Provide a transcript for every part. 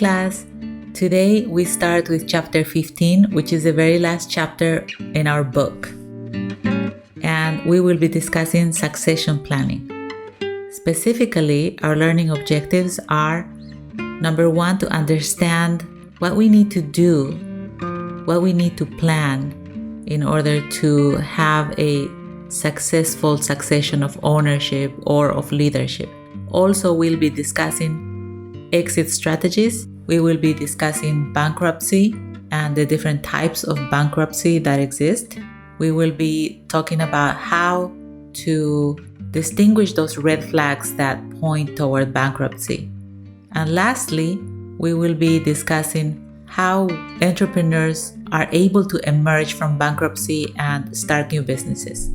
class. Today we start with chapter 15, which is the very last chapter in our book. And we will be discussing succession planning. Specifically, our learning objectives are: number one, to understand what we need to do, what we need to plan in order to have a successful succession of ownership or of leadership. Also, we'll be discussing exit strategies. We will be discussing bankruptcy and the different types of bankruptcy that exist. We will be talking about how to distinguish those red flags that point toward bankruptcy. And lastly, we will be discussing how entrepreneurs are able to emerge from bankruptcy and start new businesses.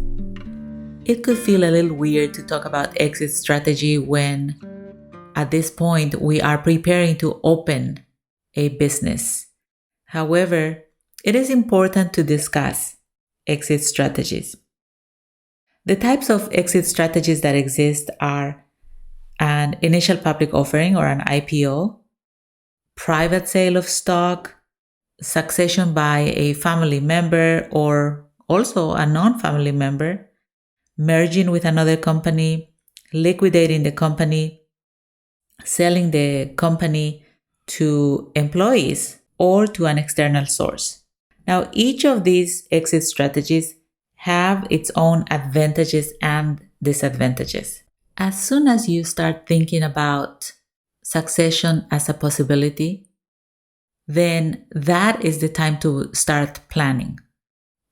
It could feel a little weird to talk about exit strategy when at this point we are preparing to open a business. However, it is important to discuss exit strategies. The types of exit strategies that exist are an initial public offering or an IPO, private sale of stock, succession by a family member or also a non-family member, merging with another company, liquidating the company, selling the company to employees or to an external source. Now, each of these exit strategies have its own advantages and disadvantages. As soon as you start thinking about succession as a possibility, then that is the time to start planning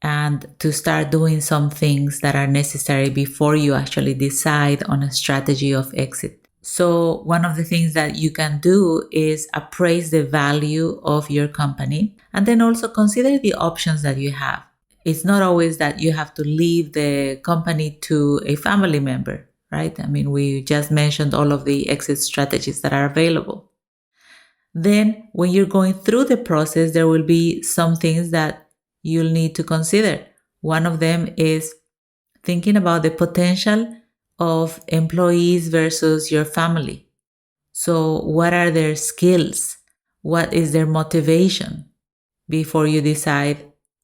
and to start doing some things that are necessary before you actually decide on a strategy of exit. So one of the things that you can do is appraise the value of your company and then also consider the options that you have. It's not always that you have to leave the company to a family member, right? I mean, we just mentioned all of the exit strategies that are available. Then when you're going through the process, there will be some things that you'll need to consider. One of them is thinking about the potential of employees versus your family. So what are their skills? What is their motivation before you decide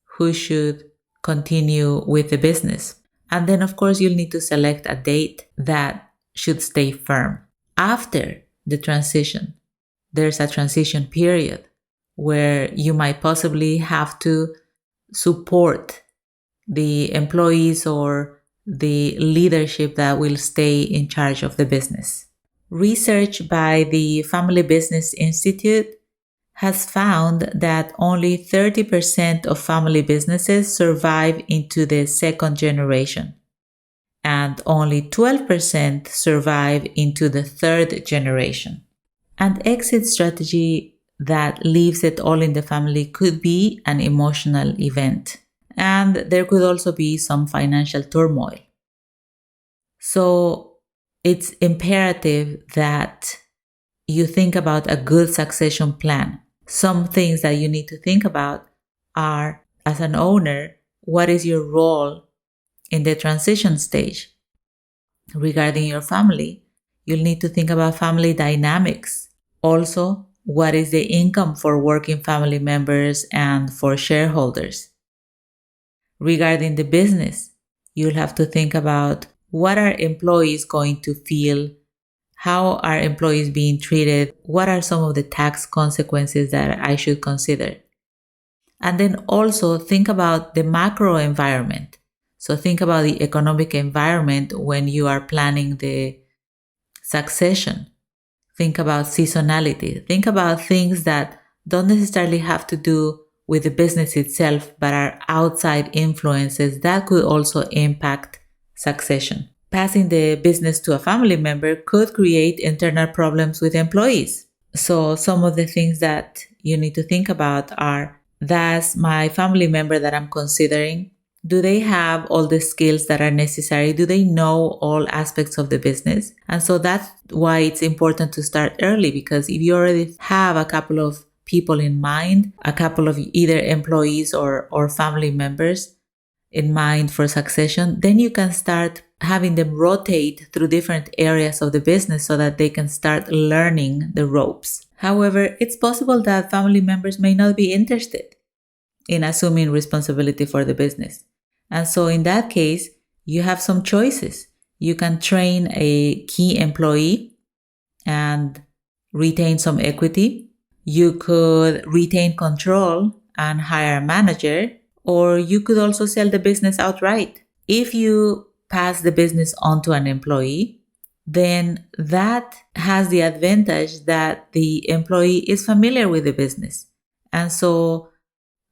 who should continue with the business? And then, of course, you'll need to select a date that should stay firm. After the transition, there's a transition period where you might possibly have to support the employees or the leadership that will stay in charge of the business. Research by the Family Business Institute has found that only 30% of family businesses survive into the second generation, and only 12% survive into the third generation. An exit strategy that leaves it all in the family could be an emotional event, and there could also be some financial turmoil. So it's imperative that you think about a good succession plan. Some things that you need to think about are, as an owner, what is your role in the transition stage? Regarding your family, you'll need to think about family dynamics. Also, what is the income for working family members and for shareholders? Regarding the business, you'll have to think about what are employees going to feel? How are employees being treated? What are some of the tax consequences that I should consider? And then also think about the macro environment. So think about the economic environment when you are planning the succession. Think about seasonality. Think about things that don't necessarily have to do with the business itself, but are outside influences that could also impact succession. Passing the business to a family member could create internal problems with employees. So some of the things that you need to think about are, does my family member that I'm considering, do they have all the skills that are necessary? Do they know all aspects of the business? And so that's why it's important to start early, because if you already have a couple of people in mind, a couple of either employees or family members, in mind for succession, then you can start having them rotate through different areas of the business so that they can start learning the ropes. However, it's possible that family members may not be interested in assuming responsibility for the business. And so in that case, you have some choices. You can train a key employee and retain some equity. You could retain control and hire a manager, or you could also sell the business outright. If you pass the business on to an employee, then that has the advantage that the employee is familiar with the business. And so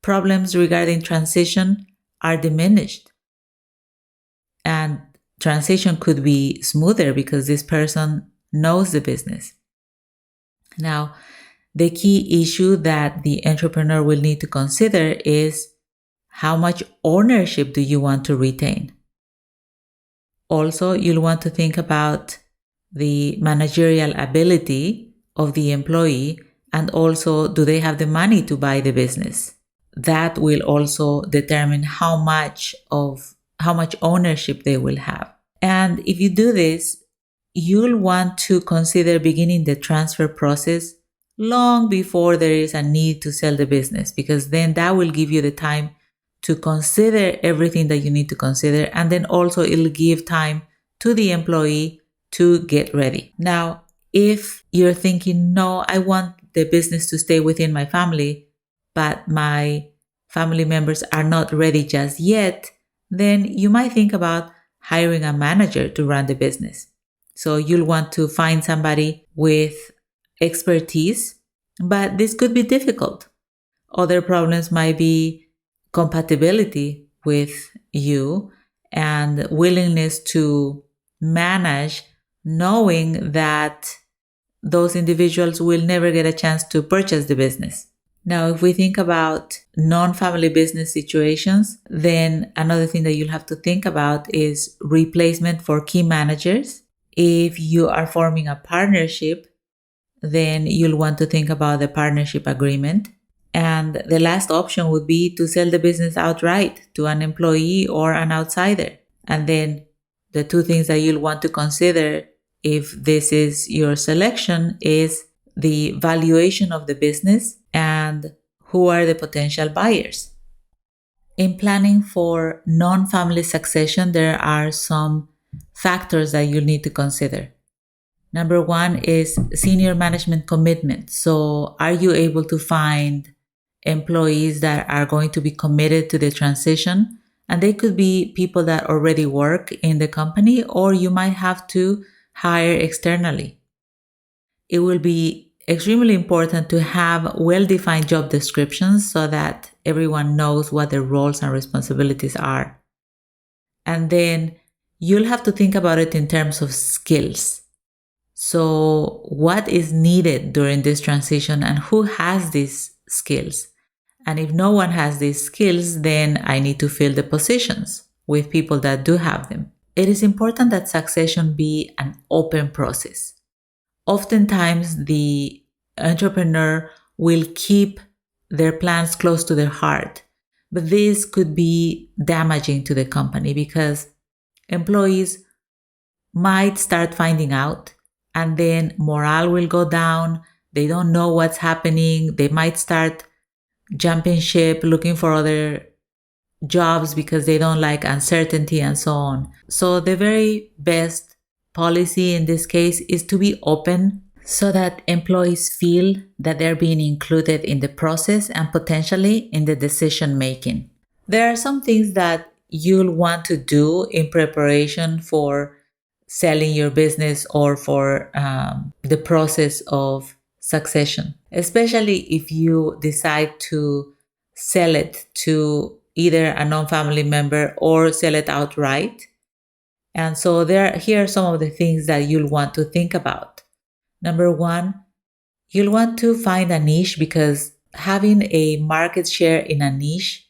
problems regarding transition are diminished. And transition could be smoother because this person knows the business. Now, the key issue that the entrepreneur will need to consider is how much ownership do you want to retain? Also, you'll want to think about the managerial ability of the employee, and also, do they have the money to buy the business? That will also determine how much ownership they will have. And if you do this, you'll want to consider beginning the transfer process long before there is a need to sell the business, because then that will give you the time to consider everything that you need to consider, and then also it'll give time to the employee to get ready. Now, if you're thinking, no, I want the business to stay within my family, but my family members are not ready just yet, then you might think about hiring a manager to run the business. So you'll want to find somebody with expertise, but this could be difficult. Other problems might be compatibility with you and willingness to manage, knowing that those individuals will never get a chance to purchase the business. Now, if we think about non-family business situations, then another thing that you'll have to think about is replacement for key managers. If you are forming a partnership, then you'll want to think about the partnership agreement. And the last option would be to sell the business outright to an employee or an outsider. And then the two things that you'll want to consider if this is your selection is the valuation of the business and who are the potential buyers. In planning for non-family succession, there are some factors that you'll need to consider. Number one is senior management commitment. So are you able to find employees that are going to be committed to the transition? And they could be people that already work in the company, or you might have to hire externally. It will be extremely important to have well-defined job descriptions so that everyone knows what their roles and responsibilities are. And then you'll have to think about it in terms of skills. So what is needed during this transition and who has these skills? And if no one has these skills, then I need to fill the positions with people that do have them. It is important that succession be an open process. Oftentimes, the entrepreneur will keep their plans close to their heart, but this could be damaging to the company because employees might start finding out, and then morale will go down. They don't know what's happening. They might start jumping ship, looking for other jobs because they don't like uncertainty and so on. So the very best policy in this case is to be open so that employees feel that they're being included in the process and potentially in the decision making. There are some things that you'll want to do in preparation for selling your business or for the process of succession, especially if you decide to sell it to either a non-family member or sell it outright. And so here are some of the things that you'll want to think about. Number one, you'll want to find a niche, because having a market share in a niche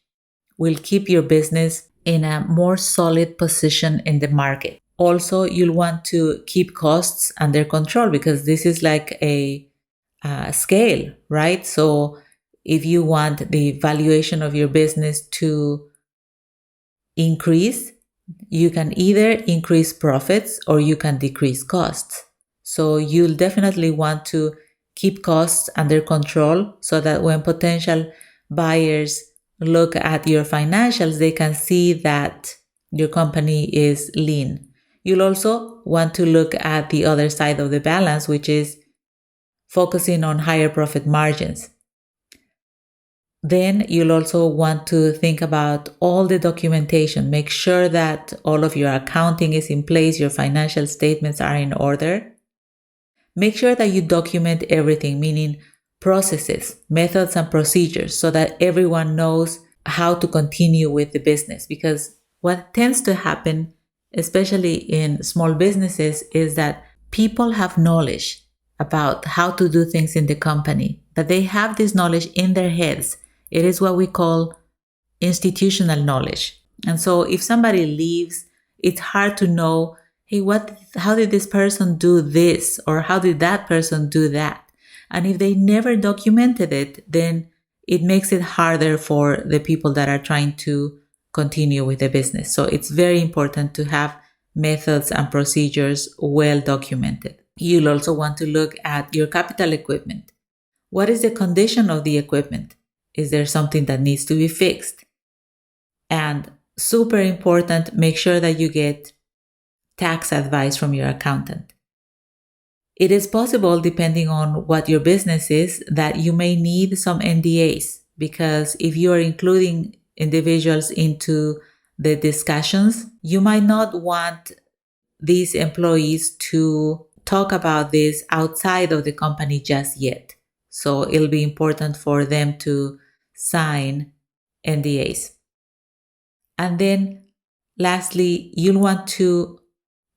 will keep your business in a more solid position in the market. Also, you'll want to keep costs under control because this is like a scale, right? So if you want the valuation of your business to increase, you can either increase profits or you can decrease costs. So you'll definitely want to keep costs under control so that when potential buyers look at your financials, they can see that your company is lean. You'll also want to look at the other side of the balance, which is focusing on higher profit margins. Then you'll also want to think about all the documentation. Make sure that all of your accounting is in place, your financial statements are in order. Make sure that you document everything, meaning processes, methods, and procedures, so that everyone knows how to continue with the business. Because what tends to happen, especially in small businesses, is that people have knowledge about how to do things in the company, that they have this knowledge in their heads. It is what we call institutional knowledge. And so if somebody leaves, it's hard to know, hey, how did this person do this? Or how did that person do that? And if they never documented it, then it makes it harder for the people that are trying to continue with the business. So it's very important to have methods and procedures well documented. You'll also want to look at your capital equipment. What is the condition of the equipment? Is there something that needs to be fixed? And super important, make sure that you get tax advice from your accountant. It is possible, depending on what your business is, that you may need some NDAs, because if you are including individuals into the discussions, you might not want these employees to talk about this outside of the company just yet. So it'll be important for them to sign NDAs. And then lastly, you'll want to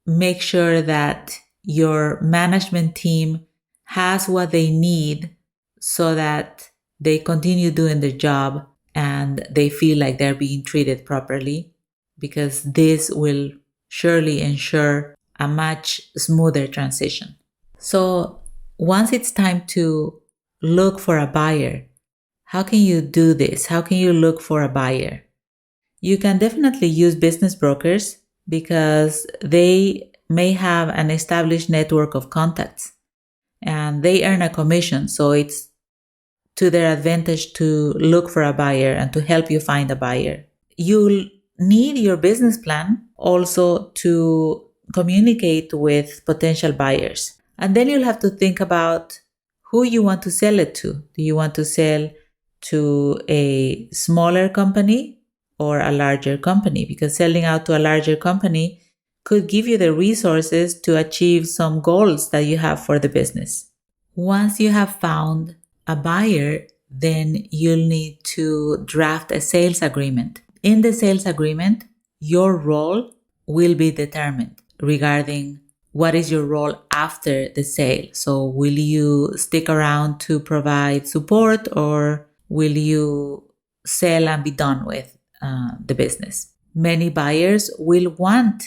make sure that your management team has what they need so that they continue doing their job and they feel like they're being treated properly, because this will surely ensure a much smoother transition. So once it's time to look for a buyer, how can you do this? How can you look for a buyer? You can definitely use business brokers because they may have an established network of contacts and they earn a commission. So it's to their advantage to look for a buyer and to help you find a buyer. You'll need your business plan also to communicate with potential buyers. And then you'll have to think about who you want to sell it to. Do you want to sell to a smaller company or a larger company? Because selling out to a larger company could give you the resources to achieve some goals that you have for the business. Once you have found a buyer, then you'll need to draft a sales agreement. In the sales agreement, your role will be determined regarding what is your role after the sale. So will you stick around to provide support, or will you sell and be done with the business? Many buyers will want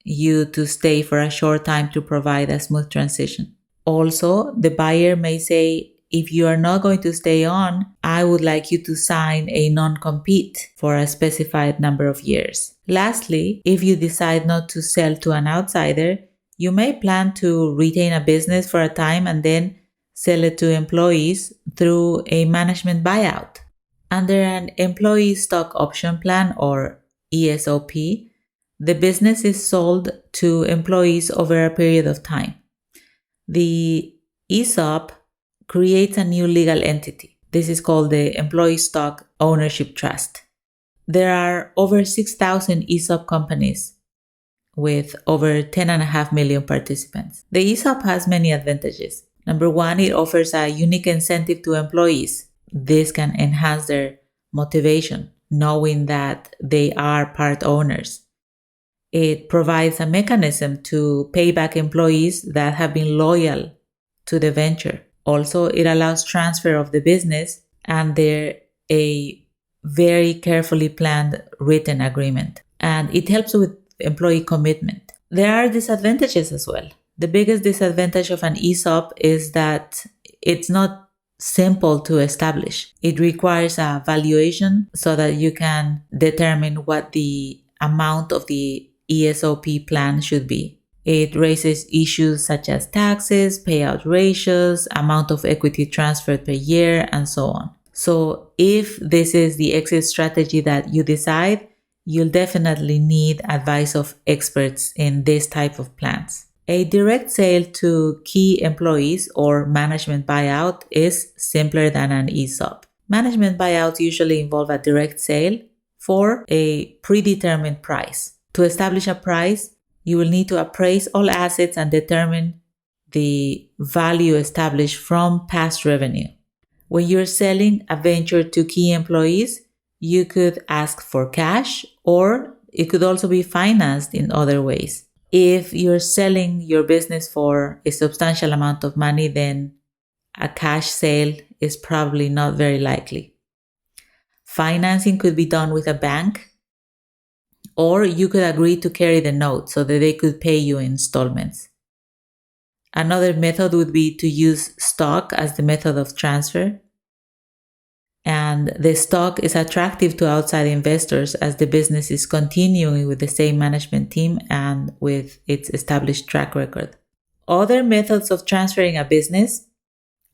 you to stay for a short time to provide a smooth transition. Also, the buyer may say, if you are not going to stay on, I would like you to sign a non-compete for a specified number of years. Lastly, if you decide not to sell to an outsider, you may plan to retain a business for a time and then sell it to employees through a management buyout. Under an employee stock option plan, or ESOP, the business is sold to employees over a period of time. The ESOP creates a new legal entity. This is called the Employee Stock Ownership Trust. There are over 6,000 ESOP companies with over 10.5 million participants. The ESOP has many advantages. Number one, it offers a unique incentive to employees. This can enhance their motivation, knowing that they are part owners. It provides a mechanism to pay back employees that have been loyal to the venture. Also, it allows transfer of the business under a very carefully planned written agreement. And it helps with employee commitment. There are disadvantages as well. The biggest disadvantage of an ESOP is that it's not simple to establish. It requires a valuation so that you can determine what the amount of the ESOP plan should be. It raises issues such as taxes, payout ratios, amount of equity transferred per year, and so on. So if this is the exit strategy that you decide, you'll definitely need advice of experts in this type of plans. A direct sale to key employees or management buyout is simpler than an ESOP. Management buyouts usually involve a direct sale for a predetermined price. To establish a price, you will need to appraise all assets and determine the value established from past revenue. When you're selling a venture to key employees, you could ask for cash, or it could also be financed in other ways. If you're selling your business for a substantial amount of money, then a cash sale is probably not very likely. Financing could be done with a bank, or you could agree to carry the note so that they could pay you in installments. Another method would be to use stock as the method of transfer. And the stock is attractive to outside investors as the business is continuing with the same management team and with its established track record. Other methods of transferring a business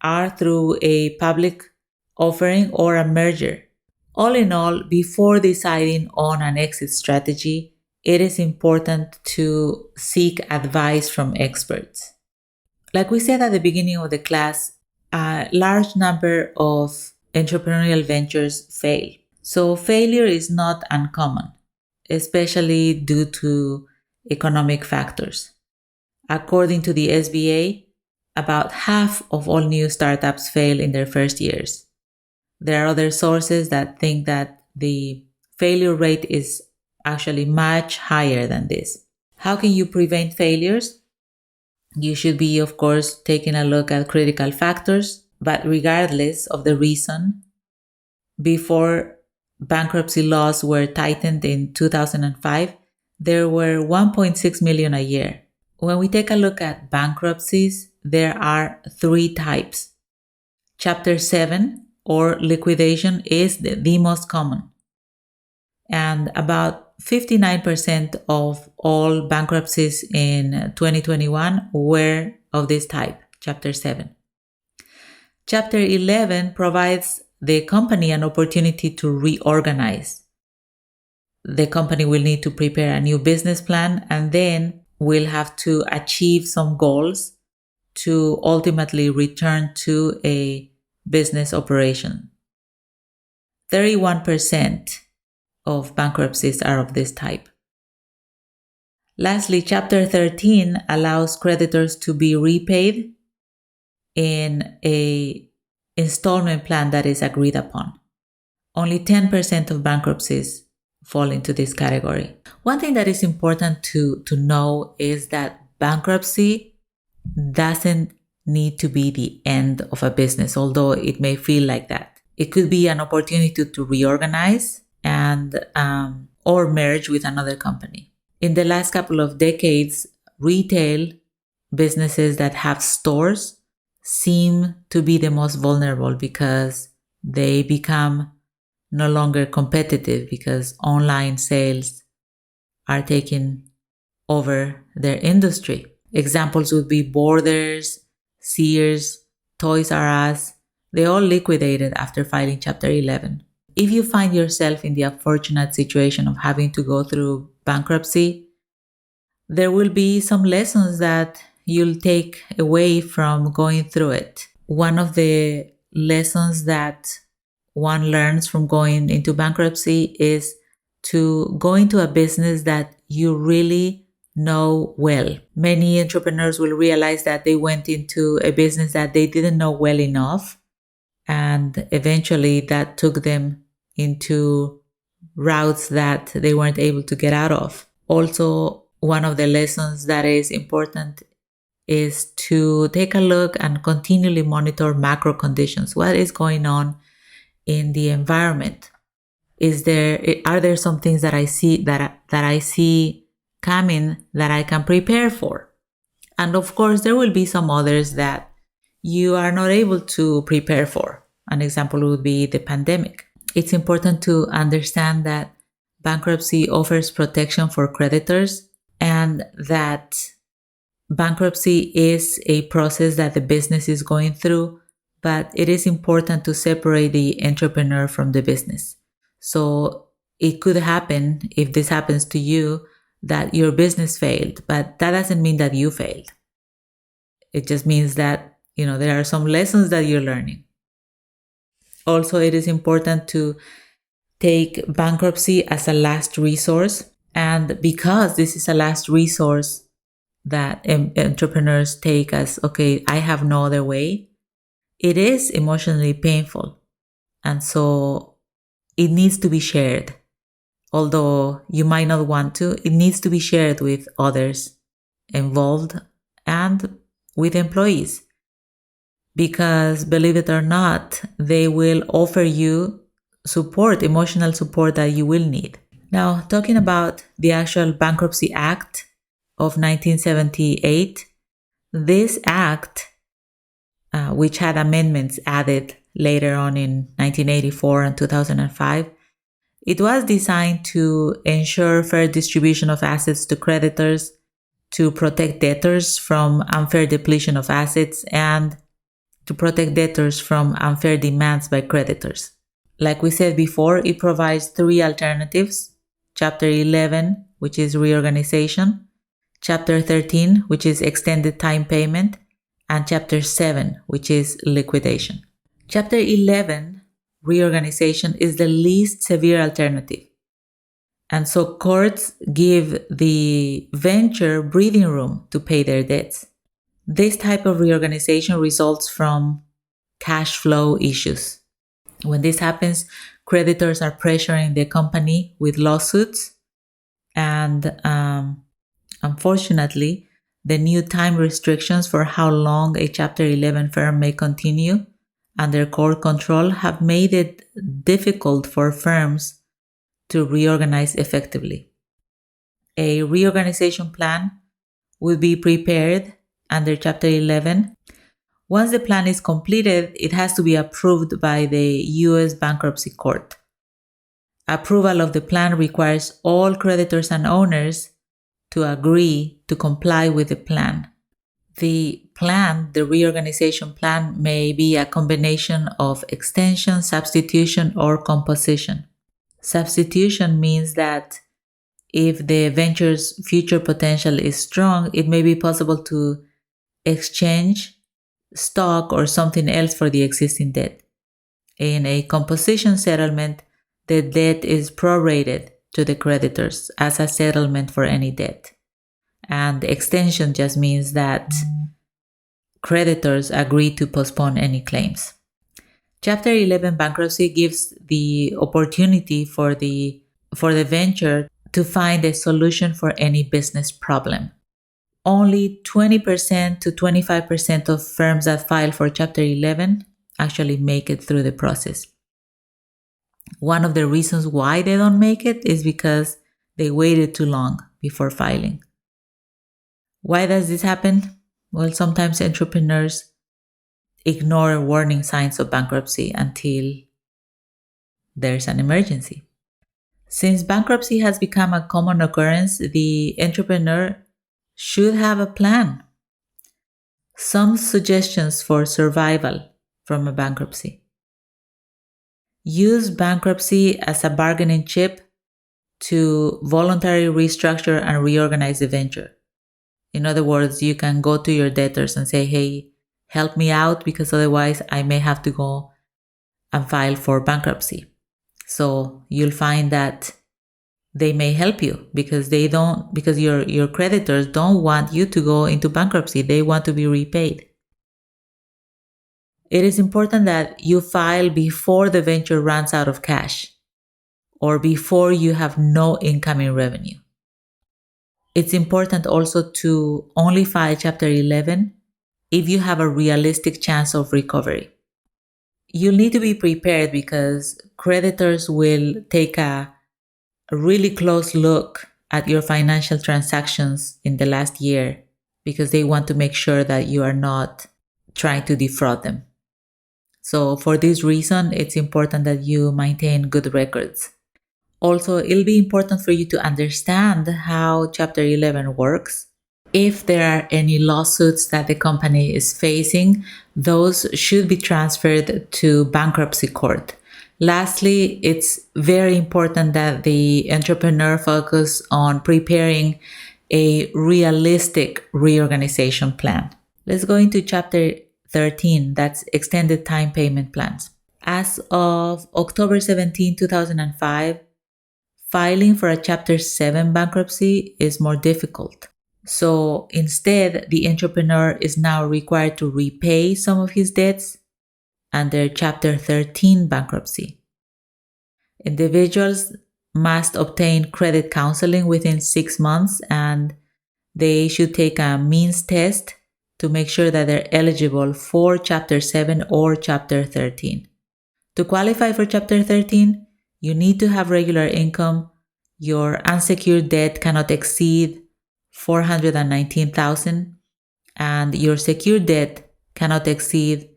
are through a public offering or a merger. All in all, before deciding on an exit strategy, it is important to seek advice from experts. Like we said at the beginning of the class, a large number of entrepreneurial ventures fail. So failure is not uncommon, especially due to economic factors. According to the SBA, about half of all new startups fail in their first years. There are other sources that think that the failure rate is actually much higher than this. How can you prevent failures? You should be, of course, taking a look at critical factors, but regardless of the reason, before bankruptcy laws were tightened in 2005, there were 1.6 million a year. When we take a look at bankruptcies, there are three types. Chapter 7 or liquidation is the most common. And about 59% of all bankruptcies in 2021 were of this type, Chapter 7. Chapter 11 provides the company an opportunity to reorganize. The company will need to prepare a new business plan and then will have to achieve some goals to ultimately return to a business operation. 31% of bankruptcies are of this type. Lastly, Chapter 13 allows creditors to be repaid in an installment plan that is agreed upon. Only 10% of bankruptcies fall into this category. One thing that is important to know is that bankruptcy doesn't need to be the end of a business, although it may feel like that. It could be an opportunity to reorganize and or merge with another company. In the last couple of decades, retail businesses that have stores seem to be the most vulnerable because they become no longer competitive because online sales are taking over their industry. Examples would be Borders, Sears, Toys R Us. They all liquidated after filing Chapter 11. If you find yourself in the unfortunate situation of having to go through bankruptcy, there will be some lessons that you'll take away from going through it. One of the lessons that one learns from going into bankruptcy is to go into a business that you really know well. Many entrepreneurs will realize that they went into a business that they didn't know well enough, and eventually that took them into routes that they weren't able to get out of. Also, one of the lessons that is important is to take a look and continually monitor macro conditions. What is going on in the environment? Are there some things that I see coming that I can prepare for? And of course, there will be some others that you are not able to prepare for. An example would be the pandemic. It's important to understand that bankruptcy offers protection for creditors, and that bankruptcy is a process that the business is going through, but it is important to separate the entrepreneur from the business. So it could happen, if this happens to you, that your business failed, but that doesn't mean that you failed. It just means that, there are some lessons that you're learning. Also, it is important to take bankruptcy as a last resource. And because this is a last resource that entrepreneurs take as, okay, I have no other way, it is emotionally painful. And so it needs to be shared. Although you might not want to, it needs to be shared with others involved and with employees. Because believe it or not, they will offer you support, emotional support that you will need. Now, talking about the actual Bankruptcy Act of 1978, this act, which had amendments added later on in 1984 and 2005, it was designed to ensure fair distribution of assets to creditors, to protect debtors from unfair depletion of assets, and to protect debtors from unfair demands by creditors. Like we said before, it provides 3 alternatives: Chapter 11, which is reorganization, Chapter 13, which is extended time payment, and Chapter 7, which is liquidation. Chapter 11, reorganization, is the least severe alternative. And so courts give the venture breathing room to pay their debts. This type of reorganization results from cash flow issues. When this happens, creditors are pressuring the company with lawsuits, and unfortunately, the new time restrictions for how long a Chapter 11 firm may continue under court control have made it difficult for firms to reorganize effectively. A reorganization plan will be prepared under Chapter 11. Once the plan is completed, it has to be approved by the U.S. Bankruptcy Court. Approval of the plan requires all creditors and owners to agree to comply with the plan. The reorganization plan, may be a combination of extension, substitution, or composition. Substitution means that if the venture's future potential is strong, it may be possible to exchange stock or something else for the existing debt. In a composition settlement, the debt is prorated to the creditors as a settlement for any debt. And extension just means that creditors agree to postpone any claims. Chapter 11 bankruptcy gives the opportunity for the venture to find a solution for any business problem. Only 20% to 25% of firms that file for Chapter 11 actually make it through the process. One of the reasons why they don't make it is because they waited too long before filing. Why does this happen? Well, sometimes entrepreneurs ignore warning signs of bankruptcy until there's an emergency. Since bankruptcy has become a common occurrence, the entrepreneur should have a plan. Some suggestions for survival from a bankruptcy. Use bankruptcy as a bargaining chip to voluntarily restructure and reorganize the venture. In other words, you can go to your debtors and say, hey, help me out because otherwise I may have to go and file for bankruptcy. So you'll find that they may help you because your creditors don't want you to go into bankruptcy. They want to be repaid. It is important that you file before the venture runs out of cash or before you have no incoming revenue. It's important also to only file Chapter 11 if you have a realistic chance of recovery. You'll need to be prepared because creditors will take a really close look at your financial transactions in the last year because they want to make sure that you are not trying to defraud them. So for this reason, it's important that you maintain good records. Also, it'll be important for you to understand how Chapter 11 works. If there are any lawsuits that the company is facing, those should be transferred to bankruptcy court. Lastly, it's very important that the entrepreneur focus on preparing a realistic reorganization plan. Let's go into Chapter 13, that's extended time payment plans. As of October 17, 2005, filing for a Chapter 7 bankruptcy is more difficult. So instead, the entrepreneur is now required to repay some of his debts under Chapter 13 bankruptcy. Individuals must obtain credit counseling within 6 months, and they should take a means test to make sure that they're eligible for Chapter 7 or Chapter 13. To qualify for Chapter 13, you need to have regular income. Your unsecured debt cannot exceed $419,000, and your secured debt cannot exceed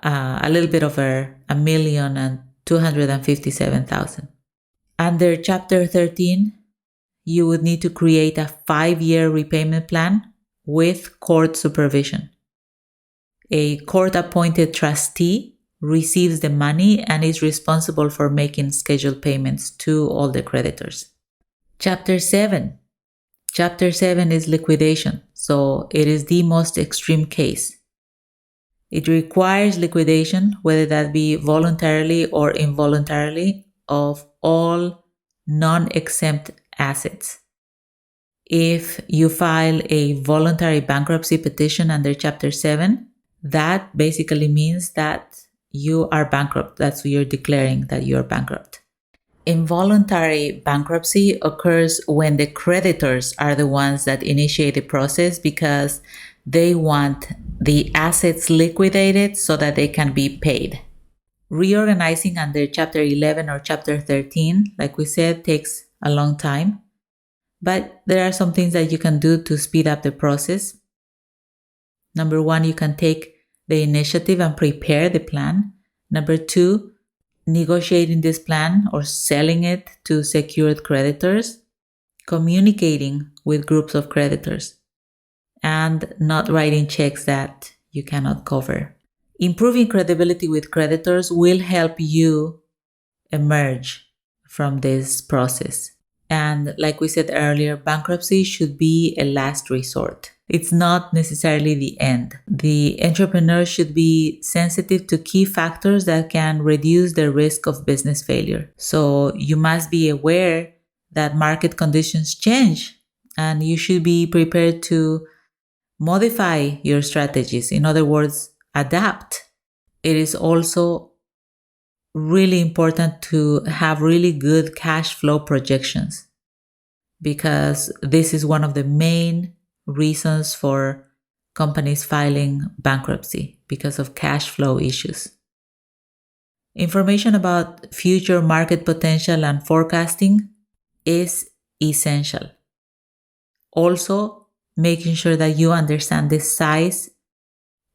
a little bit over $1,257,000. Under Chapter 13, you would need to create a 5-year repayment plan with court supervision. A court-appointed trustee receives the money and is responsible for making scheduled payments to all the creditors. Chapter 7. Chapter 7 is liquidation, so it is the most extreme case. It requires liquidation, whether that be voluntarily or involuntarily, of all non-exempt assets. If you file a voluntary bankruptcy petition under Chapter 7, that basically means that you are bankrupt. That's what you're declaring, that you're bankrupt. Involuntary bankruptcy occurs when the creditors are the ones that initiate the process because they want the assets liquidated so that they can be paid. Reorganizing under Chapter 11 or Chapter 13, like we said, takes a long time. But there are some things that you can do to speed up the process. Number 1, you can take the initiative and prepare the plan. Number 2, negotiating this plan or selling it to secured creditors, communicating with groups of creditors, and not writing checks that you cannot cover. Improving credibility with creditors will help you emerge from this process. And like we said earlier, bankruptcy should be a last resort. It's not necessarily the end. The entrepreneur should be sensitive to key factors that can reduce the risk of business failure. So you must be aware that market conditions change, and you should be prepared to modify your strategies. In other words, adapt. It is also really important to have really good cash flow projections, because this is one of the main reasons for companies filing bankruptcy, because of cash flow issues. Information about future market potential and forecasting is essential. Also, making sure that you understand the size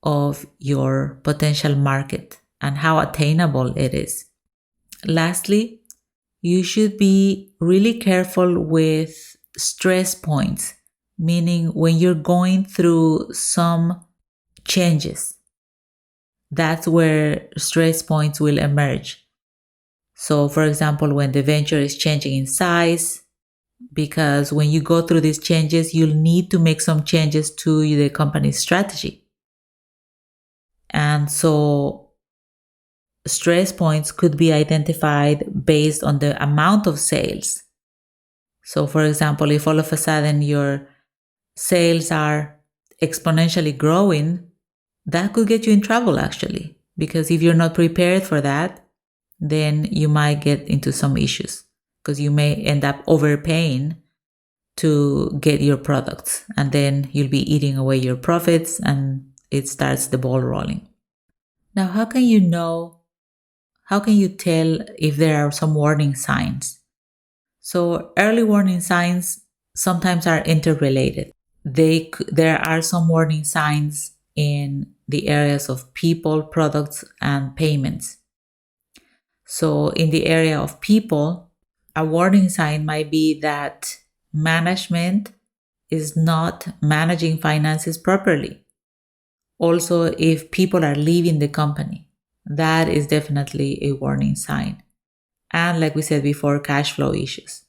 of your potential market and how attainable it is. Lastly, you should be really careful with stress points, meaning when you're going through some changes, that's where stress points will emerge. So, for example, when the venture is changing in size, because when you go through these changes, you'll need to make some changes to the company's strategy. And so stress points could be identified based on the amount of sales. So, for example, if all of a sudden your sales are exponentially growing, that could get you in trouble actually, because if you're not prepared for that, then you might get into some issues, because you may end up overpaying to get your products, and then you'll be eating away your profits and it starts the ball rolling. Now, how can you tell if there are some warning signs? So early warning signs sometimes are interrelated. There are some warning signs in the areas of people, products, and payments. So in the area of people, A warning sign might be that management is not managing finances properly. Also, if people are leaving the company, that is definitely a warning sign. And like we said before, cash flow issues.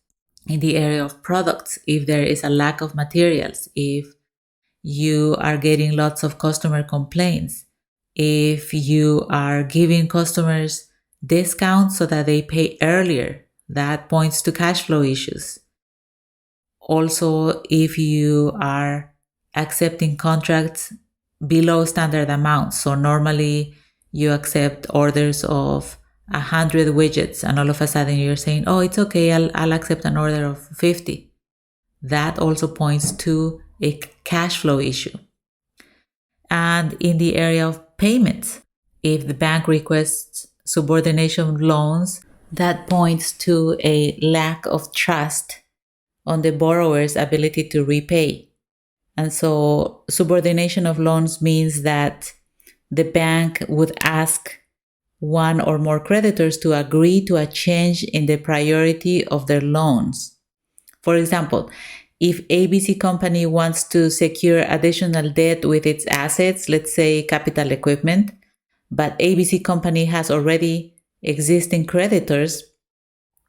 In the area of products, if there is a lack of materials, if you are getting lots of customer complaints, if you are giving customers discounts so that they pay earlier, that points to cash flow issues. Also, if you are accepting contracts below standard amounts, so normally you accept orders of 100 widgets and all of a sudden you're saying, oh, it's okay, I'll accept an order of 50. That also points to a cash flow issue. And in the area of payments, if the bank requests subordination loans, that points to a lack of trust on the borrower's ability to repay. And so subordination of loans means that the bank would ask one or more creditors to agree to a change in the priority of their loans. For example, if ABC company wants to secure additional debt with its assets, let's say capital equipment, but ABC company has already existing creditors,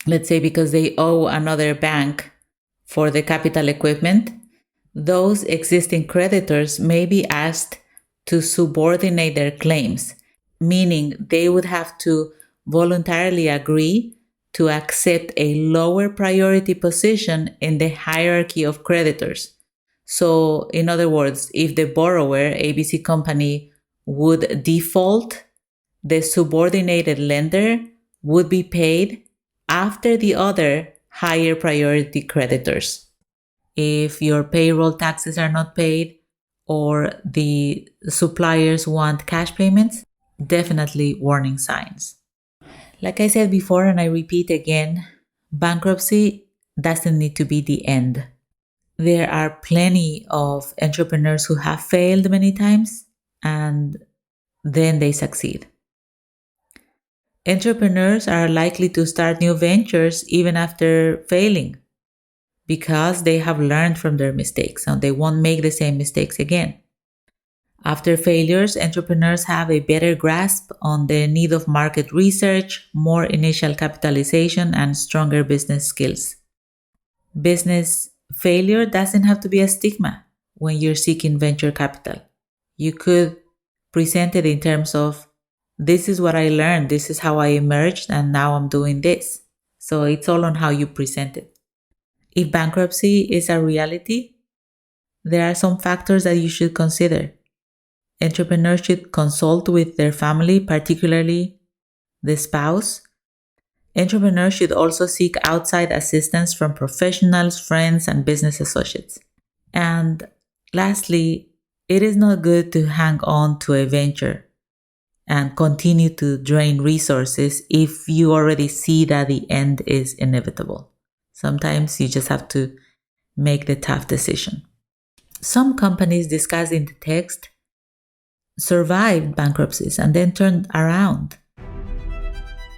let's say because they owe another bank for the capital equipment, those existing creditors may be asked to subordinate their claims, meaning they would have to voluntarily agree to accept a lower priority position in the hierarchy of creditors. So, in other words, if the borrower, ABC company, would default, the subordinated lender would be paid after the other higher priority creditors. If your payroll taxes are not paid or the suppliers want cash payments, definitely warning signs. Like I said before, and I repeat again, bankruptcy doesn't need to be the end. There are plenty of entrepreneurs who have failed many times and then they succeed. Entrepreneurs are likely to start new ventures even after failing because they have learned from their mistakes and they won't make the same mistakes again. After failures, entrepreneurs have a better grasp on the need of market research, more initial capitalization, and stronger business skills. Business failure doesn't have to be a stigma when you're seeking venture capital. You could present it in terms of, this is what I learned, this is how I emerged, and now I'm doing this. So it's all on how you present it. If bankruptcy is a reality, there are some factors that you should consider. Entrepreneurs should consult with their family, particularly the spouse. Entrepreneurs should also seek outside assistance from professionals, friends, and business associates. And lastly, it is not good to hang on to a venture and continue to drain resources if you already see that the end is inevitable. Sometimes you just have to make the tough decision. Some companies discussed in the text survived bankruptcies and then turned around.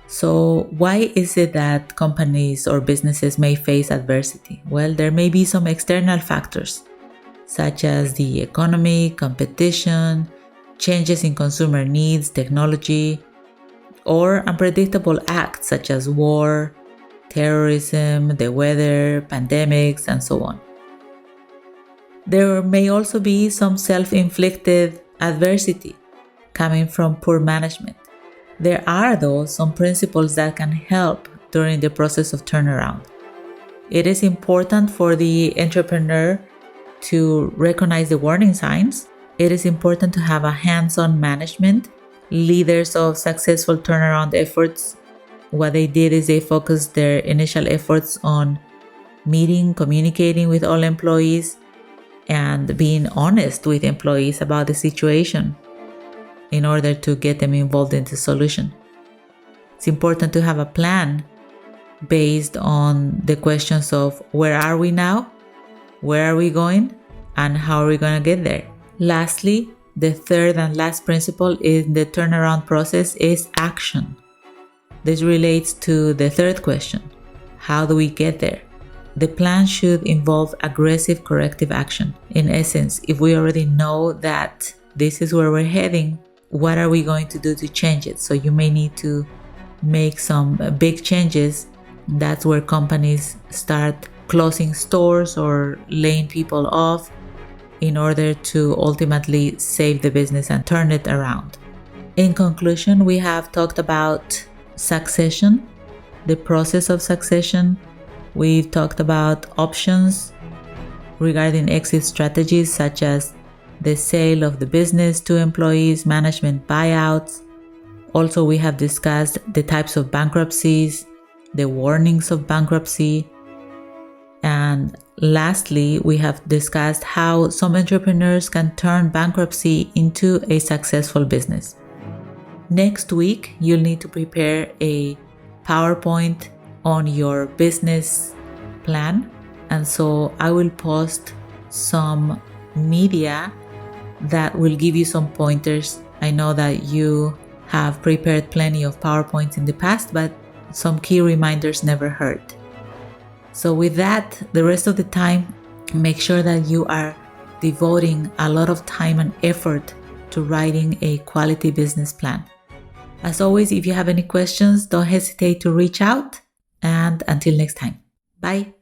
So why is it that companies or businesses may face adversity? Well, there may be some external factors, such as the economy, competition, changes in consumer needs, technology, or unpredictable acts such as war, terrorism, the weather, pandemics, and so on. There may also be some self-inflicted adversity coming from poor management. There are, though, some principles that can help during the process of turnaround. It is important for the entrepreneur to recognize the warning signs. It is important to have a hands-on management. Leaders of successful turnaround efforts, what they did is they focused their initial efforts on meeting, communicating with all employees, and being honest with employees about the situation in order to get them involved in the solution. It's important to have a plan based on the questions of where are we now, where are we going, and how are we going to get there. Lastly, the third and last principle in the turnaround process is action. This relates to the third question. How do we get there? The plan should involve aggressive corrective action. In essence, if we already know that this is where we're heading, what are we going to do to change it? So you may need to make some big changes. That's where companies start closing stores or laying people off in order to ultimately save the business and turn it around. In conclusion, we have talked about succession, the process of succession. We've talked about options regarding exit strategies such as the sale of the business to employees, management buyouts. Also, we have discussed the types of bankruptcies, the warnings of bankruptcy. And lastly, we have discussed how some entrepreneurs can turn bankruptcy into a successful business. Next week, you'll need to prepare a PowerPoint on your business plan. And so I will post some media that will give you some pointers. I know that you have prepared plenty of PowerPoints in the past, but some key reminders never hurt. So with that, the rest of the time, make sure that you are devoting a lot of time and effort to writing a quality business plan. As always, if you have any questions, don't hesitate to reach out. And until next time, bye.